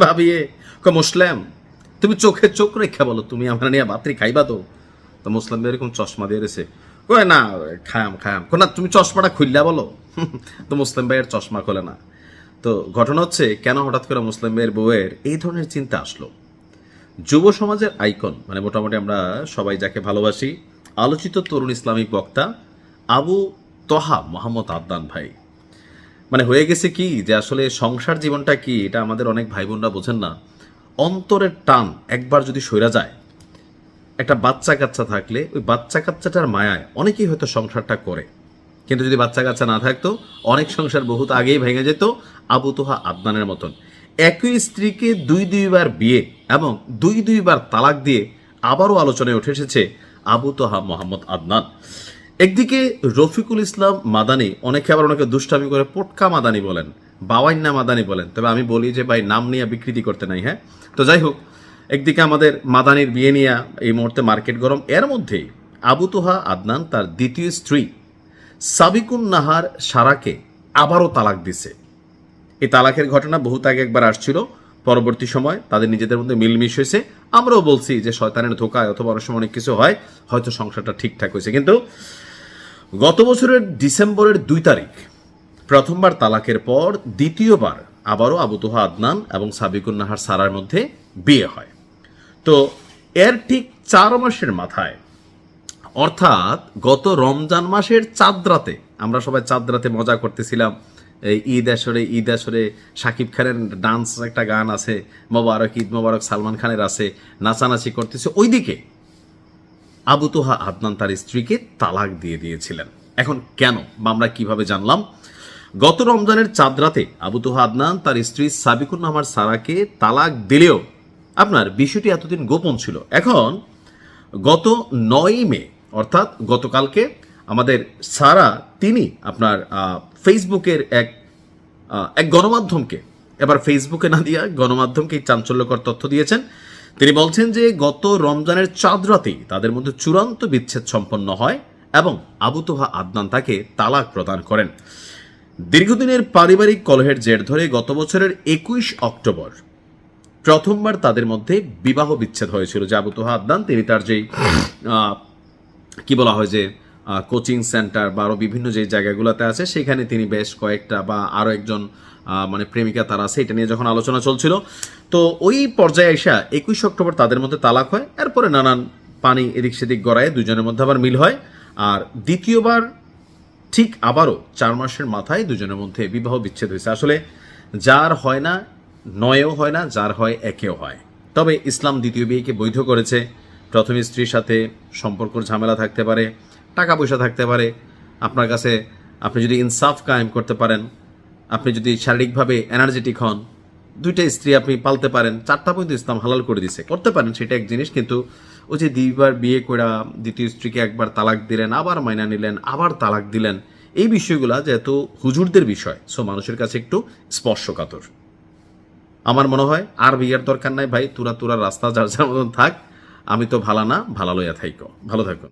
ভাবিয়ে মুসলিম তুমি চোখে চোখ রেখা বলো তুমি আমার নিয়ে বাতরি খাইবা তো? তো মুসলিম এরকম চশমা দিয়ে রেছে, কয় না খায়াম না তুমি চশমাটা খুললা বলো। তো মুসলিম ভাইয়ের চশমা খোলে না। তো ঘটনা হচ্ছে কেন হঠাৎ করে মুসলিম ভাইয়ের বউয়ের এই ধরনের চিন্তা আসলো। যুব সমাজের আইকন মানে মোটামুটি আমরা সবাই যাকে ভালোবাসি, আলোচিত তরুণ ইসলামিক বক্তা আবু তহা মোহাম্মদ আদনান ভাই, মানে হয়ে গেছে কি যে আসলে সংসার জীবনটা কি এটা আমাদের অনেক ভাই বোনরা বোঝেন না। অন্তরের টান একবার যদি সইরা যায়, একটা বাচ্চা কাচ্চা থাকলে ওই বাচ্চা কাচ্চাটার মায়ায় অনেকেই হয়তো সংসারটা করে, কিন্তু যদি বাচ্চা কাচ্চা না থাকতো অনেক সংসার বহুত আগেই ভেঙে যেত আবু তোহা আদনানের মতন। একই স্ত্রীকে দুইবার বিয়ে এবং দুইবার তালাক দিয়ে আবারও আলোচনায় উঠে এসেছে আবু তোহা মোহাম্মদ আদনান। একদিকে রফিকুল ইসলাম মাদানি, অনেকে আবার অনেকে দুষ্টামি করে পটকা মাদানি বলেন, বাওয়াইন্না মাদানি বলেন, তবে আমি বলি যে ভাই নাম নিয়ে বিকৃতি করতে নাই। হ্যাঁ, তো যাই হোক, একদিকে আমাদের মাদানির বিয়ে নিয়ে এই মুহূর্তে মার্কেট গরম। এর মধ্যেই আবু তোহা আদনান তার দ্বিতীয় স্ত্রী সাবিকুন নাহার সারাকে আবারও তালাক দিছে। এই তালাকের ঘটনা বহুত আগে একবার আসছিল, পরবর্তী সময় তাদের নিজেদের মধ্যে মিলমিশ হয়েছে। আমরাও বলছি যে শয়তানের ধোকায় অথবা অনেক সময় অনেক কিছু হয়, হয়তো সংসারটা ঠিকঠাক হয়েছে। কিন্তু গত বছরের ডিসেম্বরের 2 তারিখ প্রথমবার তালাকের পর দ্বিতীয়বার আবারও আবু তোহা আদনান এবং সাবিকুন নাহার সারার মধ্যে বিয়ে হয়। তো এর ঠিক 4 মাসের মাথায়, অর্থাৎ গত রমজান মাসের চাঁদরাতে, আমরা সবাই চাঁদরাতে মজা করতেছিলাম, এই ঈদ আসরে শাকিব খানের ডান্স একটা গান আছে, মোবারক ঈদ মোবারক সালমান খানের আছে, নাচানাচি করতেছে, ওইদিকে আবু তোহা আদনান তার স্ত্রীকে তালাক দিয়ে দিয়েছিলেন। এখন কেন বা আমরা কিভাবে জানলাম? গত রমজানের চাঁদরাতে আবু তোহা আদনান তার স্ত্রী সাবিকুন নাহার সারাকে তালাক দিলেও আপনার বিষয়টি এতদিন গোপন ছিল। এখন গত 9 মে অর্থাৎ গতকালকে আমাদের সারা তিনি আপনার ফেসবুকের এক গণমাধ্যমকে, এবার ফেসবুকে না দিয়া গণমাধ্যমকে চাঞ্চল্যকর তথ্য দিয়েছেন। তিনি বলছেন যে গত রমজানের চাঁদরাতেই তাদের মধ্যে চূড়ান্ত বিচ্ছেদ সম্পন্ন হয় এবং আবু তোহা আদনান তাকে তালাক প্রদান করেন। দীর্ঘদিনের পারিবারিক কলহের জের ধরে গত বছরের 21 অক্টোবর প্রথমবার তাদের মধ্যে বিবাহ বিচ্ছেদ হয়েছিল। যে আবু তোহা আদনান তিনি তার যেই কি বলা হয় যে কোচিং সেন্টার বা আরও বিভিন্ন যে জায়গাগুলোতে আছে সেখানে তিনি বেশ কয়েকটা বা আরও একজন মানে প্রেমিকা তার আছে, এটা নিয়ে যখন আলোচনা চলছিল, তো ওই পর্যায়ে এসে 21 অক্টোবর তাদের মধ্যে তালাক হয়। এরপরে নানান পানি এদিক সেদিক গড়ায় দুজনের মধ্যে আবার মিল হয়। আর দ্বিতীয়বার ঠিক আবারও 4 মাসের মাথায় দুজনের মধ্যে বিবাহ বিচ্ছেদ হয়েছে। আসলে যার হয় না 9এও হয় না, যার হয় 1এও হয়। তবে ইসলাম দ্বিতীয় বিয়েকে বৈধ করেছে। প্রথম স্ত্রীর সাথে সম্পর্কর ঝামেলা থাকতে পারে, টাকা পয়সা থাকতে পারে, আপনার কাছে আপনি যদি ইনসাফ কায়েম করতে পারেন, আপনি যদি শারীরিকভাবে এনার্জেটিক হন, 2টা স্ত্রী আপনি পালতে পারেন, 4টা পর্যন্ত ইসলাম হালাল করে দিছে, করতে পারেন, সেটা এক জিনিস। কিন্তু ওই যে 2বার বিয়ে করে দ্বিতীয় স্ত্রীকে একবার তালাক দিলেন, আবার মাইনা নিলেন, আবার তালাক দিলেন, এই বিষয়গুলা যেহেতু হুজুরদের বিষয়, সো মানুষের কাছে একটু স্পর্শকাতর। আমার মনে হয় আর বিয়ের দরকার নাই ভাই, তোরা রাস্তা যার যার মতন থাক, আমি তো ভালো না, ভালো লইয়া থাইকো, ভালো থাকুন।